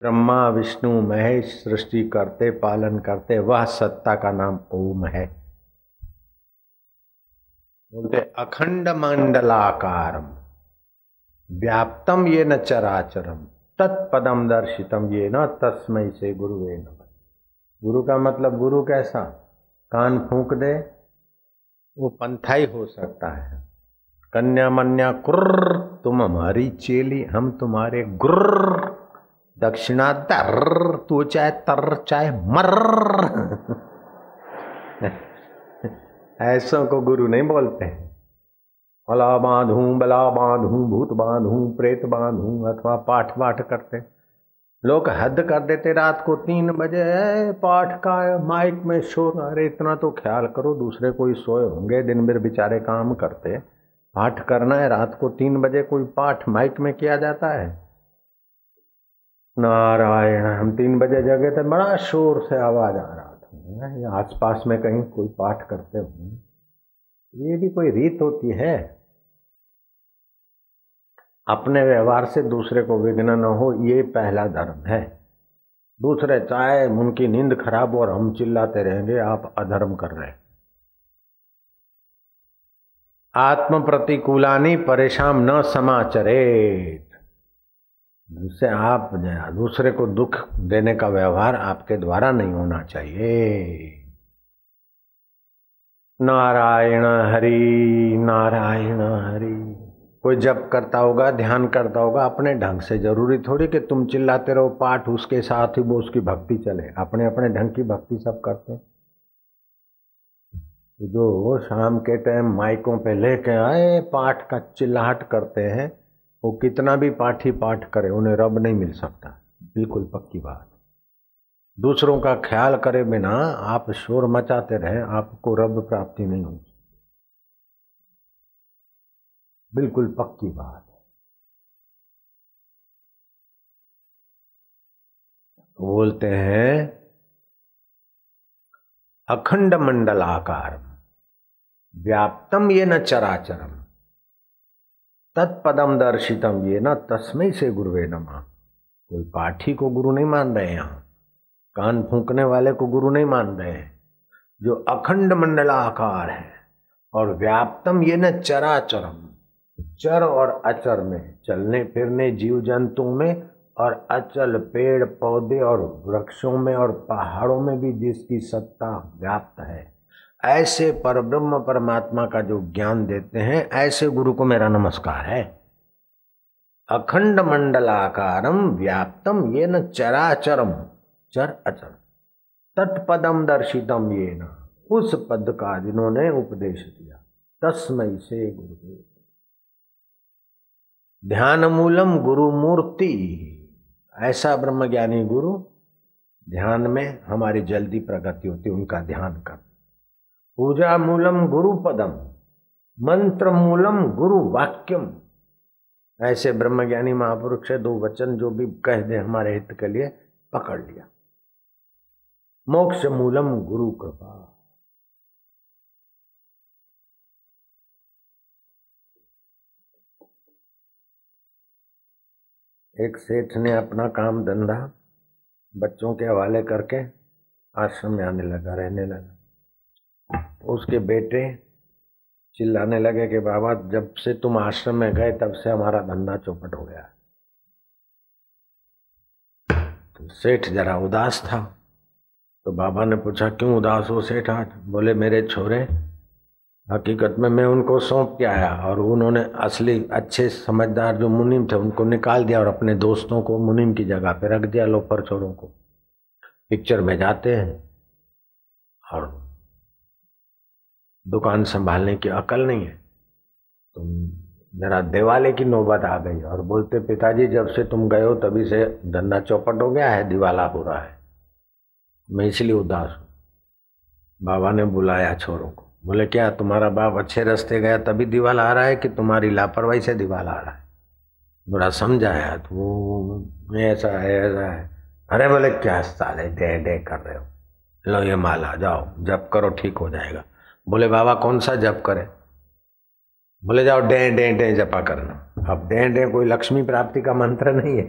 ब्रह्मा विष्णु महेश सृष्टि करते पालन करते, वह सत्ता का नाम ओम है। बोलते अखंड मंडलाकारम व्याप्तम ये न चराचरम तत्पदम दर्शितम ये न तस्मै से गुरुवे नमः। गुरु का मतलब गुरु कैसा? कान फूंक दे वो पंथाई हो सकता है। कन्या मन्या कुर्र, तुम हमारी चेली हम तुम्हारे गुर्र, दक्षिणा दर, तू चाहे तर चाहे मर। ऐसों को गुरु नहीं बोलते हैं। भला बांधूं बला बांधूं भूत बांधूं प्रेत बांधूं, अथवा पाठ करते लोग हद कर देते। रात को 3 बजे पाठ का माइक में शोर। अरे इतना तो ख्याल करो, दूसरे कोई सोए होंगे, दिन भर बेचारे काम करते, पाठ करना है, रात को 3 बजे कोई पाठ माइक में किया जाता है। नारायण, हम 3 बजे जगे थे, बड़ा शोर से आवाज आ रहा था, आसपास में कहीं कोई पाठ करते होंगे। ये भी कोई रीत होती है? अपने व्यवहार से दूसरे को विघ्न न हो, ये पहला धर्म है। दूसरे चाहे उनकी नींद खराब हो और हम चिल्लाते रहेंगे, आप अधर्म कर रहे हैं। आत्म प्रतिकूलानि परेशान न समाचरेत। जिससे आप दूसरे को दुख देने का व्यवहार आपके द्वारा नहीं होना चाहिए। नारायण हरि नारायण हरि। कोई जप करता होगा, ध्यान करता होगा अपने ढंग से, जरूरी थोड़ी कि तुम चिल्लाते रहो पाठ उसके साथ ही वो उसकी भक्ति चले। अपने अपने ढंग की भक्ति सब करते। जो शाम के टाइम माइकों पे लेके आए पाठ का चिल्लाहट करते हैं, वो कितना भी पाठी पाठ करे उन्हें रब नहीं मिल सकता। बिल्कुल पक्की बात। दूसरों का ख्याल करे बिना आप शोर मचाते रहे, आपको रब प्राप्ति नहीं होगी। बिल्कुल पक्की बात है। बोलते हैं अखंड मंडलाकार व्याप्तम ये न चराचरम तत्पदम दर्शितम ये न तस्मै से गुरुवे नमः। कोई पाठी को गुरु नहीं मान रहे, यहां कान फूंकने वाले को गुरु नहीं मान रहे हैं। जो अखंड मंडलाकार है और व्याप्तम ये न चराचरम, चर और अचर में, चलने फिरने जीव जंतुओं में और अचल पेड़ पौधे और वृक्षों में और पहाड़ों में भी जिसकी सत्ता व्याप्त है, ऐसे परब्रह्म परमात्मा का जो ज्ञान देते हैं, ऐसे गुरु को मेरा नमस्कार है। अखंड मंडलाकारम व्याप्तम ये न चराचरम, चर अचर, तत्पदम दर्शितम ये न, उस पद का जिन्होंने उपदेश दिया, तस्मै से गुरु। ध्यान मूलम गुरु मूर्ति, ऐसा ब्रह्मज्ञानी गुरु ध्यान में हमारी जल्दी प्रगति होती, उनका ध्यान कर। पूजा मूलम गुरु पदम, मंत्र मूलम गुरु वाक्यम, ऐसे ब्रह्मज्ञानी महापुरुष से 2 वचन जो भी कह दे हमारे हित के लिए पकड़ लिया। मोक्ष मूलम गुरु कृपा। एक सेठ ने अपना काम धंधा बच्चों के हवाले करके आश्रम में आने लगा, रहने लगा। उसके बेटे चिल्लाने लगे कि बाबा जब से तुम आश्रम में गए तब से हमारा धंधा चौपट हो गया। तो सेठ जरा उदास था। तो बाबा ने पूछा क्यों उदास हो सेठ आज? बोले मेरे छोरे, हकीकत में मैं उनको सौंप के आया और उन्होंने असली अच्छे समझदार जो मुनीम थे उनको निकाल दिया और अपने दोस्तों को मुनीम की जगह पे रख दिया। लोफर छोरों को पिक्चर में जाते हैं और दुकान संभालने की अकल नहीं है। तो जरा दिवाले की नौबत आ गई और बोलते पिताजी जब से तुम गए हो तभी से धंधा चौपट हो गया है, दिवाला हो रहा है, मैं इसलिए उदास हूं। बाबा ने बुलाया छोरों को, बोले क्या तुम्हारा बाप अच्छे रास्ते गया तभी दिवाला आ रहा है कि तुम्हारी लापरवाही से दिवाला आ रहा है? बड़ा समझाया तो वो ऐसा है ऐसा है। अरे बोले क्या साले डे डे कर रहे हो, लो ये माला जाओ जप करो ठीक हो जाएगा। बोले बाबा कौन सा जप करे? बोले जाओ डे डे डे जपा करना। अब डे डे कोई लक्ष्मी प्राप्ति का मंत्र नहीं है,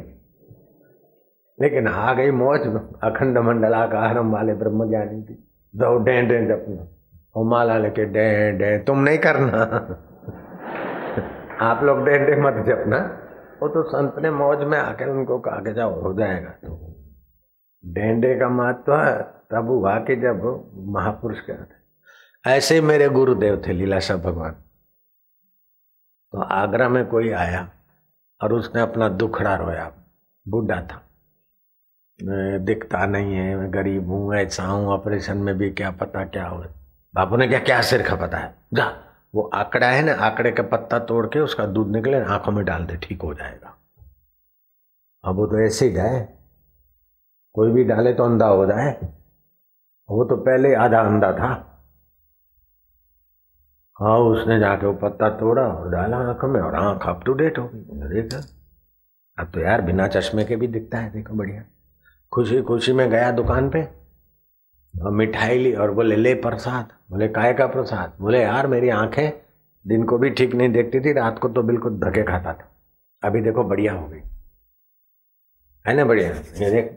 लेकिन आ गई मौज अखंड मंडलाकारम वाले ब्रह्म ज्ञानी की, दो डे जपना और माला लेके डे तुम नहीं करना आप लोग डे मत जपना। वो तो संत ने मौज में आके उनको कहा के जाओ हो जाएगा। तो डेंडे का महत्व तब हुआ कि जब महापुरुष कहते। ऐसे मेरे गुरुदेव थे लीलाशाह भगवान। तो आगरा में कोई आया और उसने अपना दुखड़ा रोया, बूढ़ा था, दिखता नहीं है, मैं गरीब हूं, ऐसा हूं, ऑपरेशन में भी क्या पता क्या हो। बापू ने क्या सिर खपता है, जा वो आंकड़ा है ना, आंकड़े का पत्ता तोड़ के उसका दूध निकले आंखों में डाल दे, ठीक हो जाएगा। अब वो तो ऐसे ही है, कोई भी डाले तो अंधा हो जाए, वो तो पहले आधा अंधा था। हाँ उसने जाके वो पत्ता तोड़ा और डाला आंख में और आंख अप टू डेट हो गई। देखा अब तो यार बिना चश्मे के भी दिखता है, देखो बढ़िया। खुशी खुशी में गया दुकान पे और मिठाई ली और बोले ले प्रसाद। बोले काय का प्रसाद? बोले यार मेरी आंखें दिन को भी ठीक नहीं देखती थी, रात को तो बिल्कुल धक्के खाता था, अभी देखो बढ़िया हो गई है ना, बढ़िया। ये देख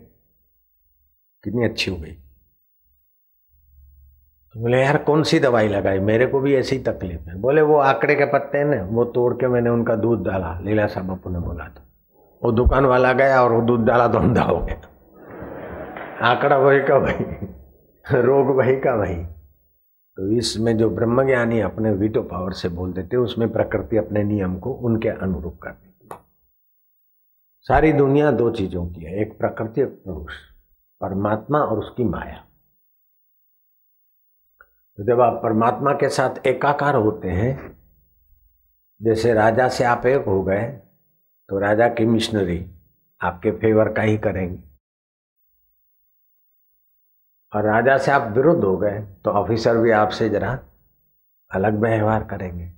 कितनी अच्छी हो गई। तो बोले यार कौन सी दवाई लगाई? मेरे को भी ऐसी तकलीफ है। बोले वो आंकड़े के पत्ते हैं ना, वो तोड़ के मैंने उनका दूध डाला, लीलाशाह बापू ने बोला था। वो दुकान वाला गया और वो दूध डाला तो अंधा हो गया। आंकड़ा वही का वही, रोग वही का वही। तो इसमें जो ब्रह्मज्ञानी अपने वीटो पावर से बोल देते, उसमें प्रकृति अपने नियम को उनके अनुरूप कर देती है। सारी दुनिया दो चीजों की है, एक प्रकृति, एक पुरुष, परमात्मा और उसकी माया। तो जब आप परमात्मा के साथ एकाकार होते हैं, जैसे राजा से आप एक हो गए तो राजा की मिशनरी आपके फेवर का ही करेंगे, और राजा से आप विरुद्ध हो गए तो ऑफिसर भी आपसे जरा अलग व्यवहार करेंगे।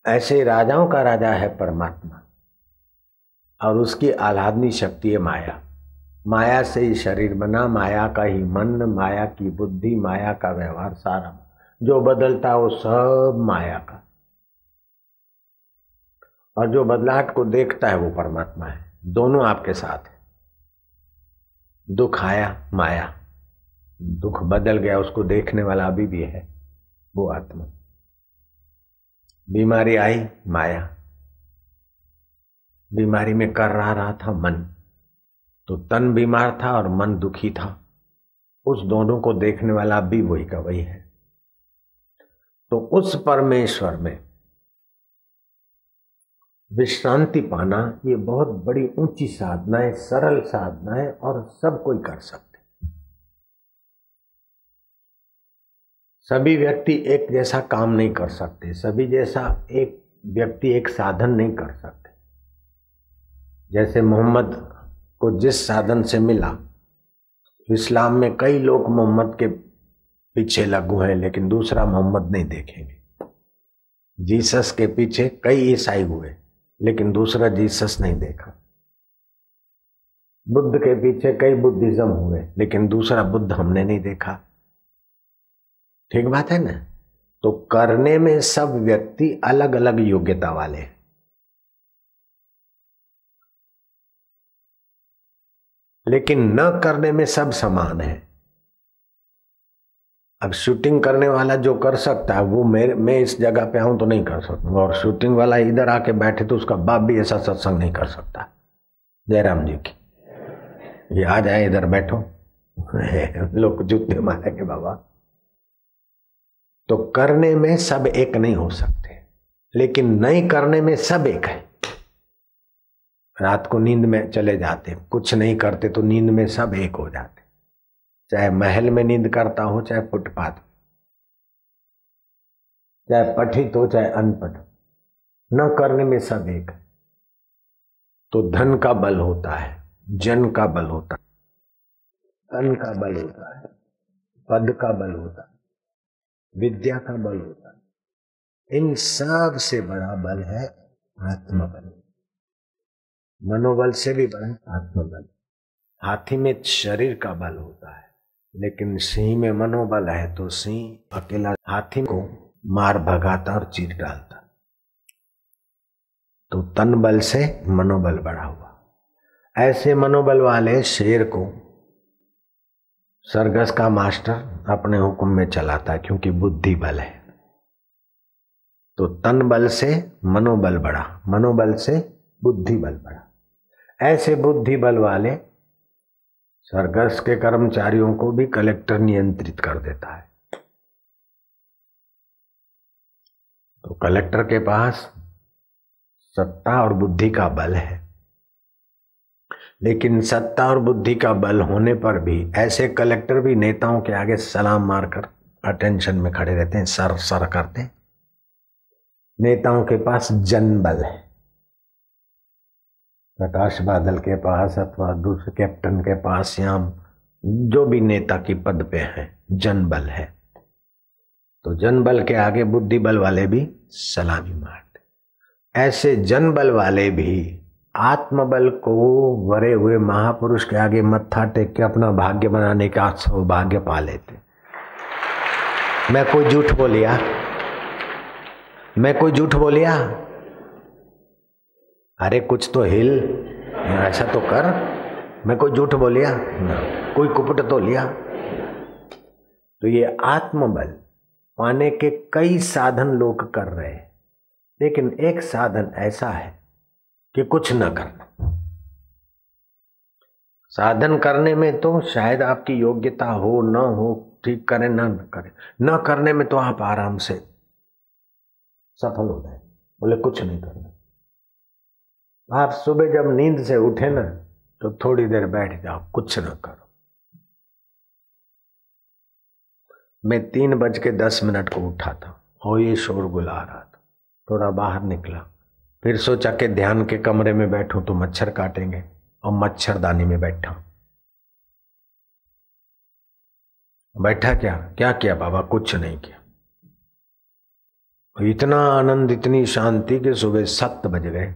ऐसे राजाओं का राजा है परमात्मा और उसकी आह्लादनी शक्ति है माया। माया से ही शरीर बना, माया का ही मन, माया की बुद्धि, माया का व्यवहार, सारा जो बदलता वो सब माया का, और जो बदलाहट को देखता है वो परमात्मा है। दोनों आपके साथ है। दुख आया माया, दुख बदल गया, उसको देखने वाला अभी भी है, वो आत्मा। बीमारी आई माया, बीमारी में कर रहा था मन, तो तन बीमार था और मन दुखी था, उस दोनों को देखने वाला अभी वही का वही है। तो उस परमेश्वर में विश्रांति पाना ये बहुत बड़ी ऊंची साधना है, सरल साधना है, और सब कोई कर सकते। सभी व्यक्ति एक जैसा काम नहीं कर सकते, सभी जैसा एक व्यक्ति एक साधन नहीं कर सकते। जैसे मोहम्मद को जिस साधन से मिला, इस्लाम में कई लोग मोहम्मद के पीछे लगू हैं लेकिन दूसरा मोहम्मद नहीं देखेंगे। जीसस के पीछे कई ईसाई हुए लेकिन दूसरा जीसस नहीं देखा। बुद्ध के पीछे कई बुद्धिज्म हुए लेकिन दूसरा बुद्ध हमने नहीं देखा। ठीक बात है ना? तो करने में सब व्यक्ति अलग अलग योग्यता वाले हैं, लेकिन न करने में सब समान है। अब शूटिंग करने वाला जो कर सकता है वो मैं इस जगह पे आऊं तो नहीं कर सकूंगा, और शूटिंग वाला इधर आके बैठे तो उसका बाप भी ऐसा सत्संग नहीं कर सकता। जयराम जी की ये आ जाए इधर बैठो लोग जूते मारेंगे बाबा। तो करने में सब एक नहीं हो सकते, लेकिन नहीं करने में सब एक है। रात को नींद में चले जाते, कुछ नहीं करते तो नींद में सब एक हो जाते, चाहे महल में नींद करता हो, चाहे फुटपाथ, चाहे पठित हो, चाहे अनपढ़, न करने में सब एक है। तो धन का बल होता है, जन का बल होता है, तन का बल होता है, पद का बल होता है, विद्या का बल होता है। इन सब से बड़ा बल है आत्मबल। मनोबल से भी बड़ा आत्मबल। हाथी में शरीर का बल होता है, लेकिन सिंह में मनोबल है तो सिंह अकेला हाथी को मार भगाता और चीर डालता। तो तन बल से मनोबल बढ़ा हुआ। ऐसे मनोबल वाले शेर को सरगस का मास्टर अपने हुक्म में चलाता है, क्योंकि बुद्धि बल है। तो तन बल से मनोबल बढ़ा, मनोबल से बुद्धि बल बढ़ा। ऐसे बुद्धि बल वाले सरगस के कर्मचारियों को भी कलेक्टर नियंत्रित कर देता है। तो कलेक्टर के पास सत्ता और बुद्धि का बल है, लेकिन सत्ता और बुद्धि का बल होने पर भी ऐसे कलेक्टर भी नेताओं के आगे सलाम मारकर अटेंशन में खड़े रहते हैं, सर सर करते हैं। नेताओं के पास जनबल है। प्रकाश बादल के पास अथवा दूसरे कैप्टन के पास या जो भी नेता की पद पे है, जनबल है। तो जनबल के आगे बुद्धि बल वाले भी सलामी मारते। ऐसे जनबल वाले भी आत्मबल को वरे हुए महापुरुष के आगे मत्था टेक के अपना भाग्य बनाने का सौभाग्य पा लेते। मैं कोई झूठ बोलिया? मैं कोई झूठ बोलिया? अरे कुछ तो हिल, ऐसा तो कर। मैं कोई झूठ बोलिया ना, कोई कुपट तो लिया? तो ये आत्मबल पाने के कई साधन लोग कर रहे हैं, लेकिन एक साधन ऐसा है कि कुछ न करना। साधन करने में तो शायद आपकी योग्यता हो न हो, ठीक करें न करें, न करने में तो आप आराम से सफल हो जाए। बोले कुछ नहीं करना। आप सुबह जब नींद से उठे ना, तो थोड़ी देर बैठ जाओ, कुछ न करो। मैं 3:10 को उठा था और ये शोरगुल आ रहा था। थोड़ा बाहर निकला, फिर सोचा कि ध्यान के कमरे में बैठूं तो मच्छर काटेंगे, और मच्छरदानी में बैठा। बैठा क्या किया बाबा? कुछ नहीं किया। इतना आनंद, इतनी शांति कि सुबह 7 बज गए।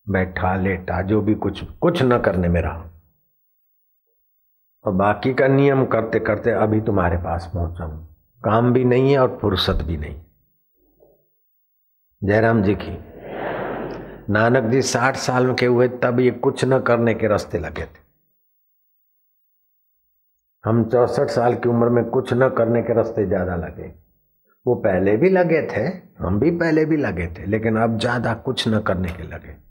बैठा लेटा जो भी कुछ न करने में रहा, और बाकी का नियम करते करते अभी तुम्हारे पास पहुंचा हूं। काम भी नहीं है और फुर्सत भी नहीं। जयराम जी की। नानक जी 60 साल के हुए तब ये कुछ न करने के रास्ते लगे थे। हम 64 साल की उम्र में कुछ न करने के रास्ते ज्यादा लगे। वो पहले भी लगे थे, हम भी पहले भी लगे थे, लेकिन अब ज्यादा कुछ न करने के लगे।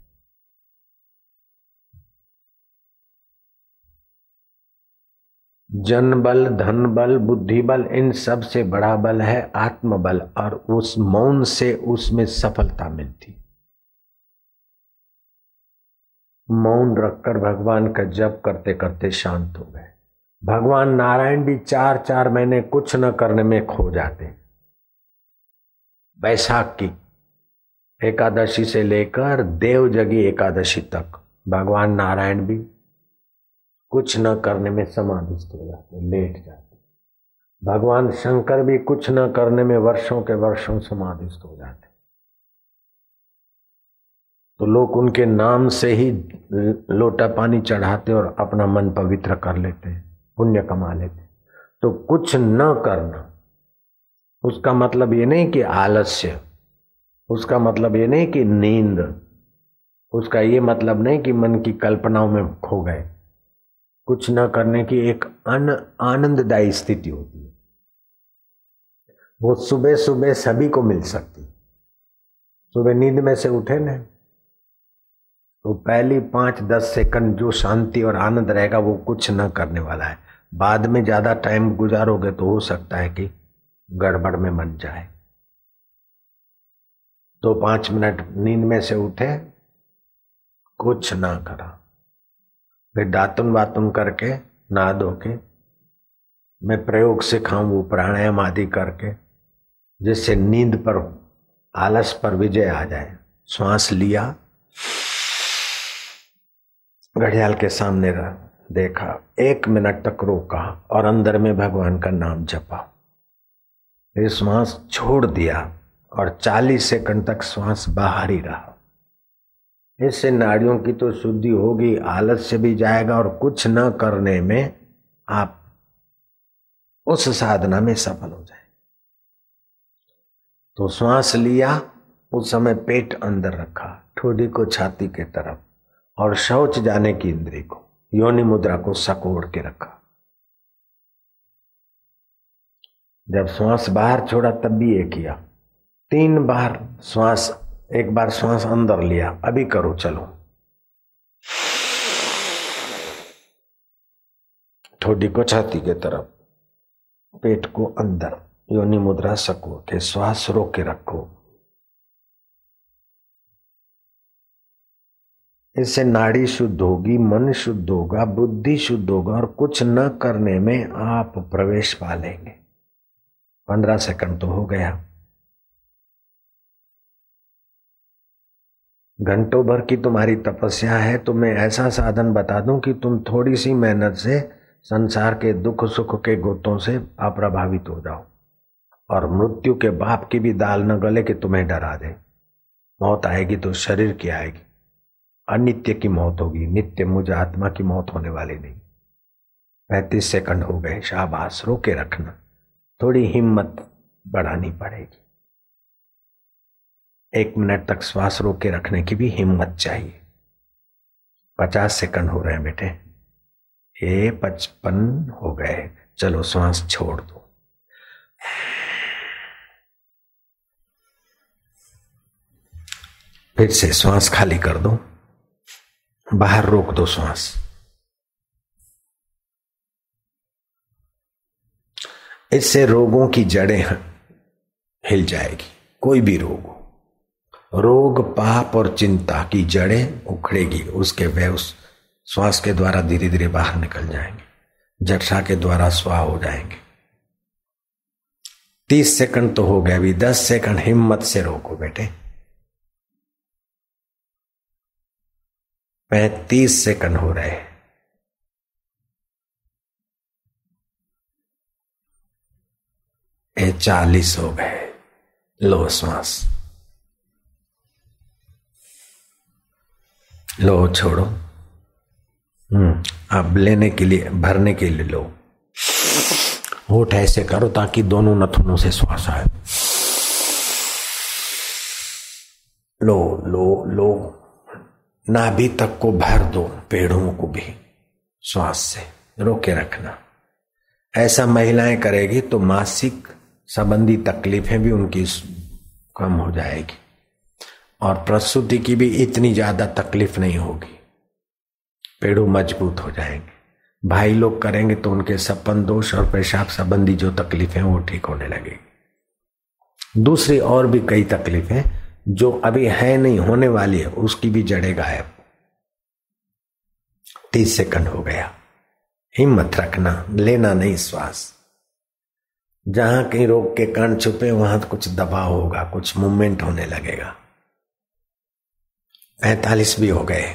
जन बल, धन बल, बुद्धि बल, इन सब से बड़ा बल है आत्मबल, और उस मौन से उसमें सफलता मिलती। मौन रखकर भगवान का जप करते करते शांत हो गए। भगवान नारायण भी 4-4 महीने कुछ न करने में खो जाते। बैसाख की एकादशी से लेकर देवजगी एकादशी तक भगवान नारायण भी कुछ न करने में समाधिस्थ हो जाते, लेट जाते। भगवान शंकर भी कुछ न करने में वर्षों के वर्षों समाधिस्थ हो जाते। तो लोग उनके नाम से ही लोटा पानी चढ़ाते और अपना मन पवित्र कर लेते हैं, पुण्य कमा लेते। तो कुछ न करना उसका मतलब ये नहीं कि आलस्य, उसका मतलब ये नहीं कि नींद, उसका ये मतलब नहीं कि मन की कल्पनाओं में खो गए। कुछ न करने की एक आनंददायी स्थिति होती है, वो सुबह सुबह सभी को मिल सकती। सुबह नींद में से उठे ना, तो पहली 5-10 सेकंड जो शांति और आनंद रहेगा वो कुछ न करने वाला है। बाद में ज्यादा टाइम गुजारोगे तो हो सकता है कि गड़बड़ में मन जाए। तो 5 मिनट नींद में से उठे, कुछ ना करा, फिर दातुन वातुन करके नहा धो के मैं प्रयोग सिखाऊं वो प्राणायाम आदि करके, जिससे नींद पर, आलस पर विजय आ जाए। श्वास लिया, घड़ियाल के सामने देखा, 1 मिनट तक रोका और अंदर में भगवान का नाम जपा। फिर श्वास छोड़ दिया और 40 सेकंड तक श्वास बाहर ही रहा। इससे नाड़ियों की तो शुद्धि होगी, आलस्य भी जाएगा और कुछ न करने में आप उस साधना में सफल हो जाए। तो श्वास लिया, उस समय पेट अंदर रखा, ठोडी को छाती के तरफ, और शौच जाने की इंद्री को, योनि मुद्रा को सकोड़ के रखा। जब श्वास बाहर छोड़ा तब भी ये किया। 3 बार श्वास, एक बार श्वास अंदर लिया, अभी करो, चलो। ठोडी को छाती के तरफ, पेट को अंदर, योनि मुद्रा सकोड़ के श्वास रोक के रखो। इससे नाड़ी शुद्ध होगी, मन शुद्ध होगा, बुद्धि शुद्ध होगा और कुछ न करने में आप प्रवेश पा लेंगे। 15 सेकंड तो हो गया। घंटों भर की तुम्हारी तपस्या है, तो मैं ऐसा साधन बता दूं कि तुम थोड़ी सी मेहनत से संसार के दुख सुख के गोतों से अप्रभावित हो जाओ और मृत्यु के बाप की भी दाल न गले कि तुम्हें डरा दे। मौत आएगी तो शरीर की आएगी, अनित्य की मौत होगी, नित्य मुझ आत्मा की मौत होने वाली नहीं। 35 सेकंड हो गए, शाबाश, रोके रखना, थोड़ी हिम्मत बढ़ानी पड़ेगी। 1 मिनट तक श्वास रोके रखने की भी हिम्मत चाहिए। 50 सेकंड हो रहे हैं बेटे, ये 55 हो गए, चलो श्वास छोड़ दो। फिर से श्वास खाली कर दो, बाहर रोक दो श्वास। इससे रोगों की जड़ें हिल जाएगी। कोई भी रोग हो, रोग, पाप और चिंता की जड़ें उखड़ेगी, उसके वे उस श्वास के द्वारा धीरे धीरे बाहर निकल जाएंगे, जठरा के द्वारा स्वाह हो जाएंगे। 30 सेकंड तो हो गए, अभी 10 सेकंड हिम्मत से रोको बेटे। 35 सेकंड हो रहे, ये 40 हो गए। लो श्वास, लो, छोड़ो। अब लेने के लिए, भरने के लिए लो। होठ ऐसे करो ताकि दोनों नथुनों से श्वास आए। लो लो लो, नाभि तक को भर दो, पेड़ों को भी श्वास से रोके रखना। ऐसा महिलाएं करेगी तो मासिक संबंधी तकलीफें भी उनकी कम हो जाएगी और प्रसूति की भी इतनी ज्यादा तकलीफ नहीं होगी, पेड़ों मजबूत हो जाएंगे। भाई लोग करेंगे तो उनके सपन दोष और पेशाब संबंधी जो तकलीफें वो ठीक होने लगेगी। दूसरी और भी कई तकलीफें जो अभी है नहीं, होने वाली है, उसकी भी जड़ें गायब। 30 सेकंड हो गया, हिम्मत रखना, लेना नहीं श्वास। जहां कहीं रोग के कण छुपे वहां तो कुछ दबाव होगा, कुछ मूवमेंट होने लगेगा। 45 भी हो गए।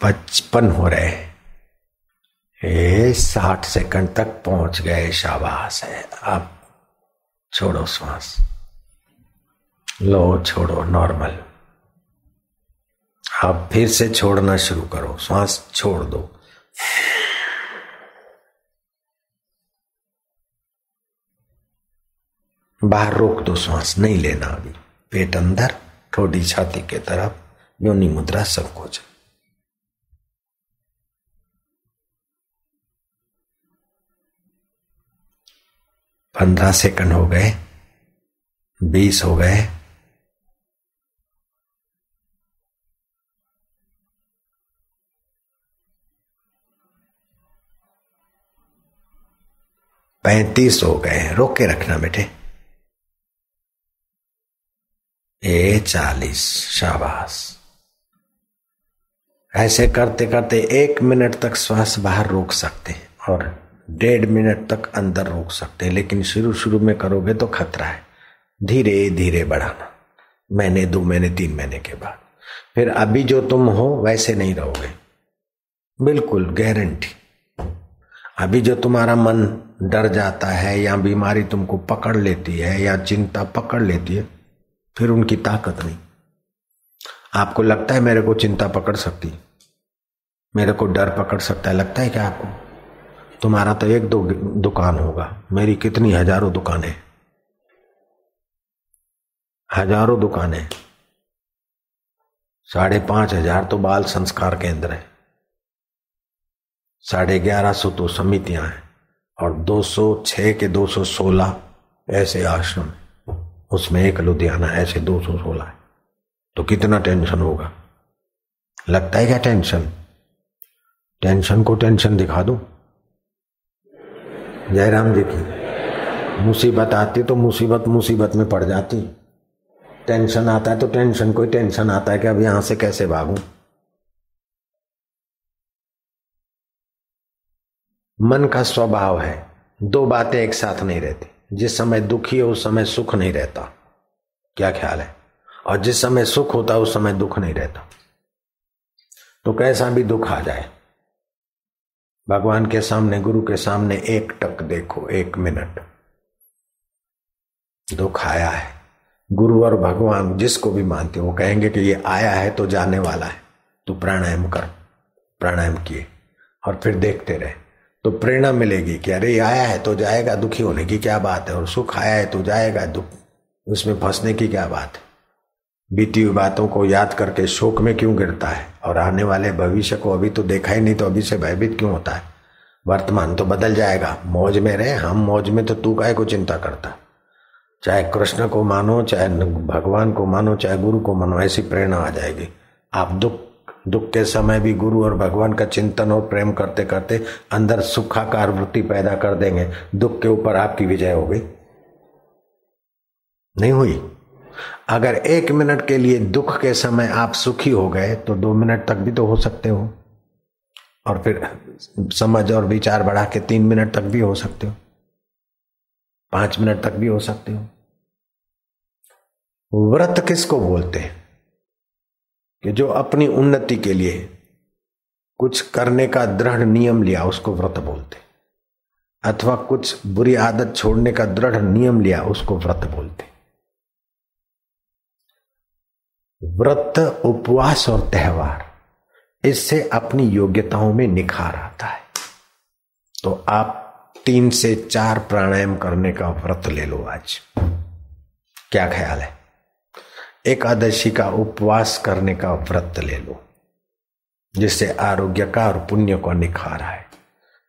पचपन हो रहे, 60 सेकंड तक पहुंच गए, शाबाश है। अब छोड़ो श्वास, लो, छोड़ो, नॉर्मल। अब फिर से छोड़ना शुरू करो, श्वास छोड़ दो। बाहर रोक दो श्वास, नहीं लेना अभी। पेट अंदर, ठोडी छाती के तरफ, योनि मुद्रा संकोच। 15 सेकंड हो गए, 20 हो गए। पैंतीस हो गए, रोक के रखना बेटे। 40, शाबाश। ऐसे करते करते 1 मिनट तक श्वास बाहर रोक सकते हैं और 1.5 मिनट तक अंदर रोक सकते हैं, लेकिन शुरू शुरू में करोगे तो खतरा है। धीरे धीरे बढ़ाना, महीने 2 महीने 3 महीने के बाद। फिर अभी जो तुम हो वैसे नहीं रहोगे, बिल्कुल गारंटी। अभी जो तुम्हारा मन डर जाता है या बीमारी तुमको पकड़ लेती है या चिंता पकड़ लेती है, फिर उनकी ताकत नहीं। आपको लगता है मेरे को चिंता पकड़ सकती, मेरे को डर पकड़ सकता है, लगता है क्या आपको? तुम्हारा तो 1-2 दुकान होगा, मेरी कितनी हजारों दुकानें। हजारों दुकानें, 5,500 तो बाल संस्कार केंद्र है, 1150 तो समितियां हैं, और 206 के 216 ऐसे आश्रम, उसमें एक लुधियाना, ऐसे 216 है। तो कितना टेंशन होगा? लगता है क्या टेंशन? टेंशन को टेंशन दिखा दूं। जयराम जी की मुसीबत आती तो मुसीबत में पड़ जाती। टेंशन आता है तो टेंशन कोई टेंशन आता है कि अब यहां से कैसे भागूं। मन का स्वभाव है, दो बातें एक साथ नहीं रहती। जिस समय दुखी है उस समय सुख नहीं रहता, क्या ख्याल है? और जिस समय सुख होता है उस समय दुख नहीं रहता। तो कैसा भी दुख आ जाए, भगवान के सामने, गुरु के सामने एक टक देखो, 1 मिनट। दुख आया है, गुरु और भगवान जिसको भी मानते हो वो कहेंगे कि ये आया है तो जाने वाला है, तू प्राणायाम कर। प्राणायाम किए और फिर देखते रहे तो प्रेरणा मिलेगी कि अरे आया है तो जाएगा, दुखी होने की क्या बात है, और सुख आया है तो जाएगा, दुख उसमें फंसने की क्या बात है। बीती हुई बातों को याद करके शोक में क्यों गिरता है, और आने वाले भविष्य को अभी तो देखा ही नहीं तो अभी से भयभीत क्यों होता है। वर्तमान तो बदल जाएगा, मौज में रहे। हम मौज में तो तू काहे को चिंता करता। चाहे कृष्ण को मानो, चाहे भगवान को मानो, चाहे गुरु को मानो, ऐसी प्रेरणा आ जाएगी। आप दुख के समय भी गुरु और भगवान का चिंतन और प्रेम करते करते अंदर सुखाकार वृत्ति पैदा कर देंगे। दुख के ऊपर आपकी विजय हो गई, नहीं हुई? अगर 1 मिनट के लिए दुख के समय आप सुखी हो गए तो 2 मिनट तक भी तो हो सकते हो, और फिर समझ और विचार बढ़ा के 3 मिनट तक भी हो सकते हो, 5 मिनट तक भी हो सकते हो। व्रत किसको बोलते हैं? कि जो अपनी उन्नति के लिए कुछ करने का दृढ़ नियम लिया उसको व्रत बोलते, अथवा कुछ बुरी आदत छोड़ने का दृढ़ नियम लिया उसको व्रत बोलते। व्रत, उपवास और त्योहार, इससे अपनी योग्यताओं में निखार आता है। तो आप 3 से 4 प्राणायाम करने का व्रत ले लो आज, क्या ख्याल है? एकादशी का उपवास करने का व्रत ले लो, जिससे आरोग्य का और पुण्य का निखार है।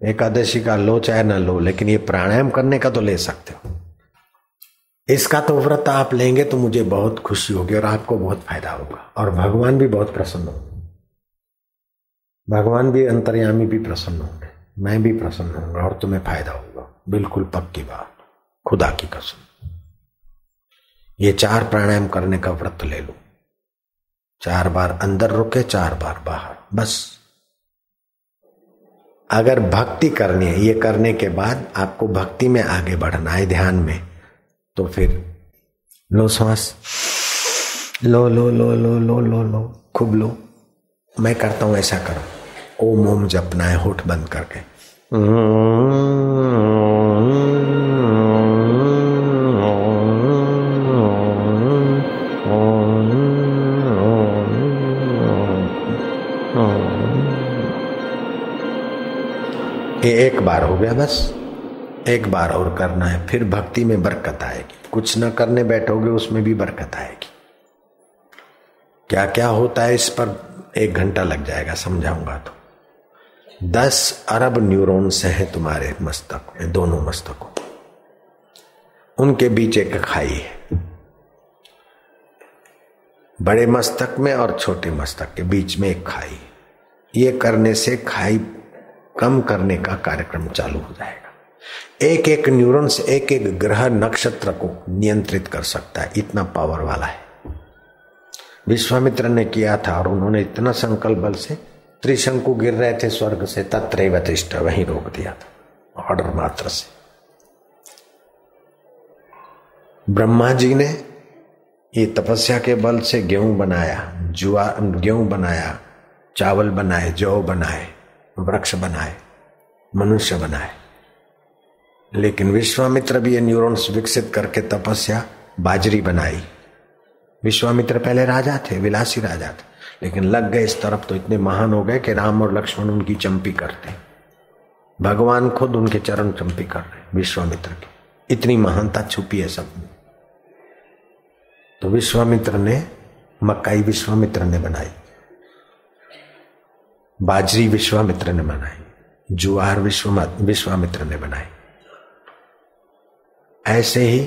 एकादशी का लो चाहे न लो, लेकिन ये प्राणायाम करने का तो ले सकते हो। इसका तो व्रत आप लेंगे तो मुझे बहुत खुशी होगी और आपको बहुत फायदा होगा, और भगवान भी बहुत प्रसन्न होंगे। भगवान भी, अंतर्यामी भी प्रसन्न होंगे, मैं भी प्रसन्न होऊंगा, और तुम्हें फायदा होगा। बिल्कुल पक्की बात, खुदा की कसम। ये 4 प्राणायाम करने का व्रत ले लो। 4 बार अंदर रुके, 4 बार बाहर, बस। अगर भक्ति करनी है, ये करने के बाद आपको भक्ति में आगे बढ़ना है, ध्यान में, तो फिर लो सांस, लो लो लो लो लो लो लो, खूब लो। मैं करता हूं, ऐसा करो। ओम ओम जपना है होठ बंद करके। ये 1 बार हो गया, बस 1 बार और करना है, फिर भक्ति में बरकत आएगी। कुछ न करने बैठोगे उसमें भी बरकत आएगी। क्या क्या होता है इस पर 1 घंटा लग जाएगा, समझाऊंगा तो। 10 अरब न्यूरॉन्स हैं तुम्हारे मस्तक में, दोनों मस्तकों, उनके बीच एक खाई है। बड़े मस्तक में और छोटे मस्तक के बीच में एक खाई। ये करने से खाई कम करने का कार्यक्रम चालू हो जाएगा। एक एक न्यूरॉन्स एक एक ग्रह नक्षत्र को नियंत्रित कर सकता है, इतना पावर वाला है। विश्वामित्र ने किया था, और उन्होंने इतना संकल्प बल से त्रिशंकु गिर रहे थे स्वर्ग से, तत्रैव तिष्ठ, वहीं रोक दिया था ऑर्डर मात्र से। ब्रह्मा जी ने ये तपस्या के बल से गेहूं बनाया, गेहूं बनाया, चावल बनाए, जौ बनाए, वृक्ष बनाए, मनुष्य बनाए। लेकिन विश्वामित्र भी ये न्यूरॉन्स विकसित करके तपस्या बाजरी बनाई। विश्वामित्र पहले राजा थे, विलासी राजा थे, लेकिन लग गए इस तरफ तो इतने महान हो गए कि राम और लक्ष्मण उनकी चंपी करते, भगवान खुद उनके चरण चंपी कर रहे विश्वामित्र की। इतनी महानता छुपी है सब में। तो विश्वामित्र ने मकाई विश्वामित्र ने बनाई, बाजरी विश्वामित्र ने बनाई, ज्वार विश्वामित्र ने बनाई। ऐसे ही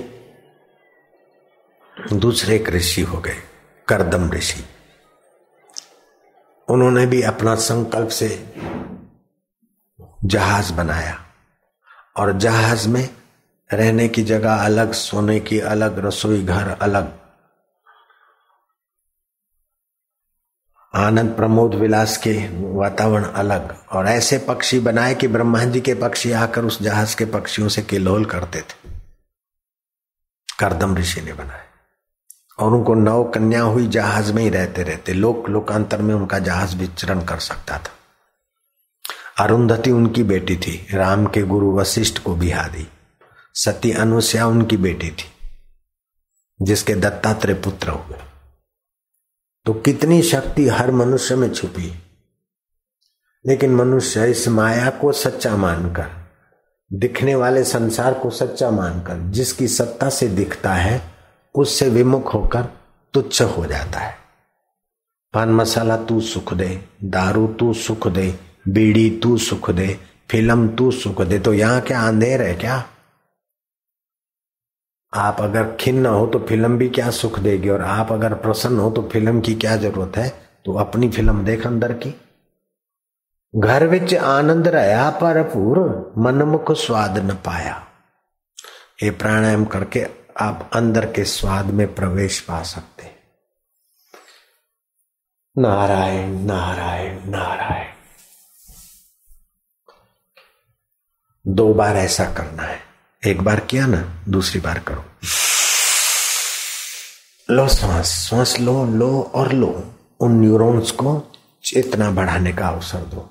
दूसरे एक ऋषि हो गए, कर्दम ऋषि। उन्होंने भी अपना संकल्प से जहाज बनाया और जहाज में रहने की जगह अलग, सोने की अलग, रसोई घर अलग, आनंद प्रमोद विलास के वातावरण अलग, और ऐसे पक्षी बनाए कि ब्रह्मा जी के पक्षी आकर उस जहाज के पक्षियों से किलोल करते थे। कर्दम ऋषि ने बनाए और उनको 9 कन्या हुई, जहाज में ही रहते रहते लोकांतर में उनका जहाज विचरण कर सकता था। अरुंधति उनकी बेटी थी, राम के गुरु वशिष्ठ को बिहा दी। सती अनुसया उनकी बेटी थी, जिसके दत्तात्रेय पुत्र हुए। तो कितनी शक्ति हर मनुष्य में छुपी। लेकिन मनुष्य इस माया को सच्चा मानकर, दिखने वाले संसार को सच्चा मानकर, जिसकी सत्ता से दिखता है उससे विमुख होकर तुच्छ हो जाता है। पान मसाला तू सुख दे, दारू तू सुख दे, बीड़ी तू सुख दे, फिल्म तू सुख दे, तो यहां क्या अंधेर है क्या? आप अगर खिन्न हो तो फिल्म भी क्या सुख देगी, और आप अगर प्रसन्न हो तो फिल्म की क्या जरूरत है? तो अपनी फिल्म देख अंदर की। घर विच आनंद रहा भरपूर, मनमुख स्वाद न पाया। ये प्राणायाम करके आप अंदर के स्वाद में प्रवेश पा सकते हैं। नारायण नारायण नारायण। 2 बार ऐसा करना है। एक बार किया ना, दूसरी बार करो। लो श्वास, श्वास लो लो और लो। उन न्यूरॉन्स को चेतना बढ़ाने का अवसर दो।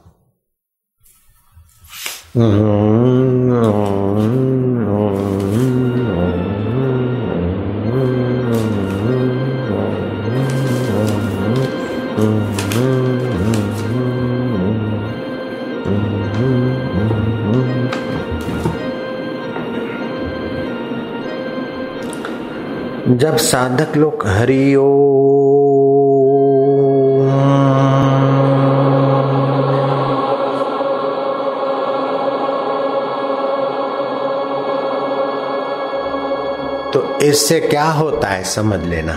जब साधक लोग हरिओ तो इससे क्या होता है समझ लेना।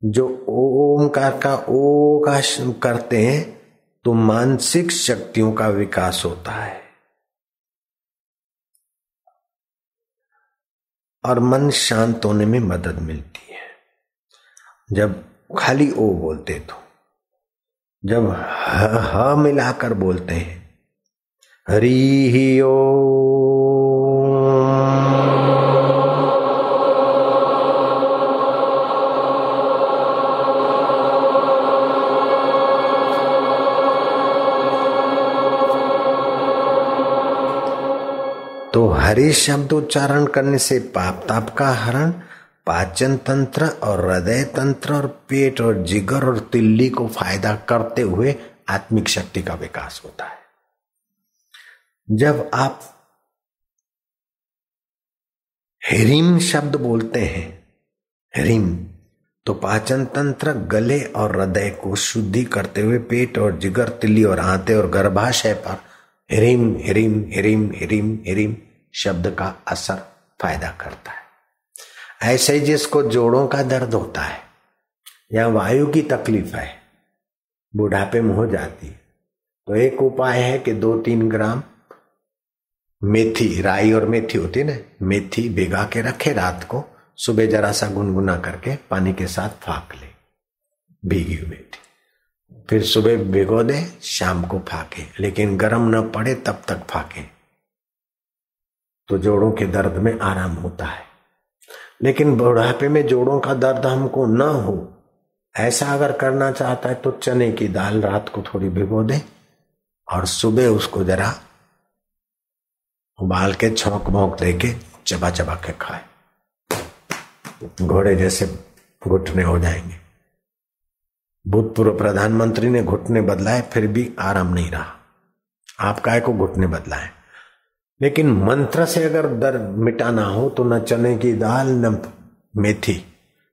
जो ओमकार का ओ का करते हैं तो मानसिक शक्तियों का विकास होता है और मन शांत होने में मदद मिलती है। जब खाली ओ बोलते तो, जब ह मिलाकर बोलते हैं हरि ओ, तो हरि शब्द उच्चारण करने से पाप ताप का हरण, पाचन तंत्र और हृदय तंत्र और पेट और जिगर और तिल्ली को फायदा करते हुए आत्मिक शक्ति का विकास होता है। जब आप ह्रीम शब्द बोलते हैं, ह्रीम, तो पाचन तंत्र, गले और हृदय को शुद्धि करते हुए पेट और जिगर, तिल्ली और आंतें और गर्भाशय पर ह्रीम ह्रीम ह्रीम ह्रीम ह्रीम शब्द का असर फायदा करता है। ऐसे ही जिसको जोड़ों का दर्द होता है या वायु की तकलीफ है, बुढ़ापे में हो जाती है, तो एक उपाय है कि 2-3 ग्राम मेथी, राई और मेथी होती है ना, मेथी भिगा के रखे रात को, सुबह जरा सा गुनगुना करके पानी के साथ फाक ले, भीगी हुई मेथी, फिर सुबह भिगो दे, शाम को फाके, लेकिन गर्म न पड़े तब तक फाके, तो जोड़ों के दर्द में आराम होता है। लेकिन बुढ़ापे में जोड़ों का दर्द हमको न हो, ऐसा अगर करना चाहता है तो चने की दाल रात को थोड़ी भिगो दे और सुबह उसको जरा उबाल के छौंक भौंक देके चबा चबा के खाए, घोड़े जैसे घुटने हो जाएंगे। भूतपूर्व प्रधानमंत्री ने घुटने बदलाए फिर भी आराम नहीं रहा, आप काहे को घुटने बदलाए। लेकिन मंत्र से अगर दर्द मिटाना हो तो न चने की दाल न मेथी,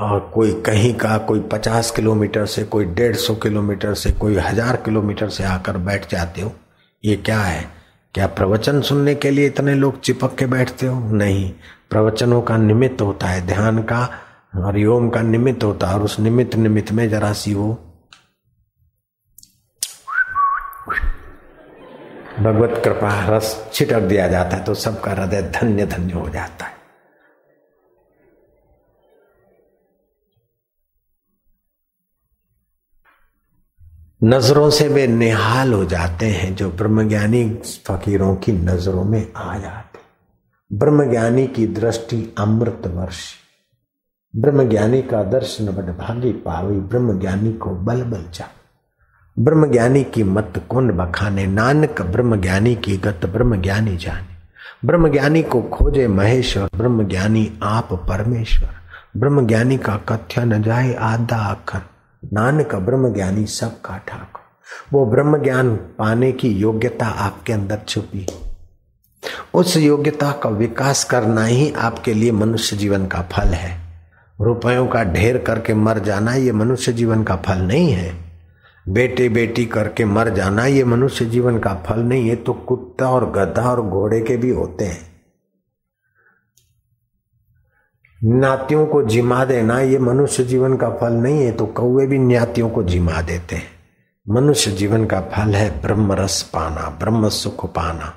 और कोई कहीं का, कोई 50 किलोमीटर से, कोई 150 किलोमीटर से, कोई 1000 किलोमीटर से आकर बैठ जाते हो। ये क्या है? क्या प्रवचन सुनने के लिए इतने लोग चिपक के बैठते हो? नहीं, प्रवचनों का निमित्त होता है, ध्यान का, हरिओम का निमित्त होता है। और उस निमित्त में जरा सी वो भगवत कृपा रस छिटक दिया जाता है तो सबका हृदय धन्य धन्य हो जाता है। नजरों से वे निहाल हो जाते हैं जो ब्रह्मज्ञानी फकीरों की नजरों में आ जाते। ब्रह्मज्ञानी की दृष्टि अमृत वर्षी, ब्रह्मज्ञानी का दर्शन बड़ भागी पावी, ब्रह्मज्ञानी को बल बल जा। ब्रह्मज्ञानी की मत कौन बखाने, नानक ब्रह्मज्ञानी की गत ब्रह्मज्ञानी जाने। ब्रह्मज्ञानी को खोजे महेश्वर, ब्रह्मज्ञानी आप परमेश्वर। ब्रह्मज्ञानी का कथ्य न जाए आधा अखर, नानक ब्रह्मज्ञानी सबका ठाकुर। वो ब्रह्म ज्ञान पाने की योग्यता आपके अंदर छुपी, उस योग्यता का विकास करना ही आपके लिए मनुष्य जीवन का फल है। रुपयों का ढेर करके मर जाना ये मनुष्य जीवन का फल नहीं है। बेटे बेटी करके मर जाना ये मनुष्य जीवन का फल नहीं है। तो कुत्ता और गधा और घोड़े के भी होते हैं। नातियों को जिमा देना ये मनुष्य जीवन का फल नहीं है। तो कौवे भी न्यातियों को जिमा देते हैं। मनुष्य जीवन का फल है ब्रह्म रस पाना, ब्रह्म सुख पाना।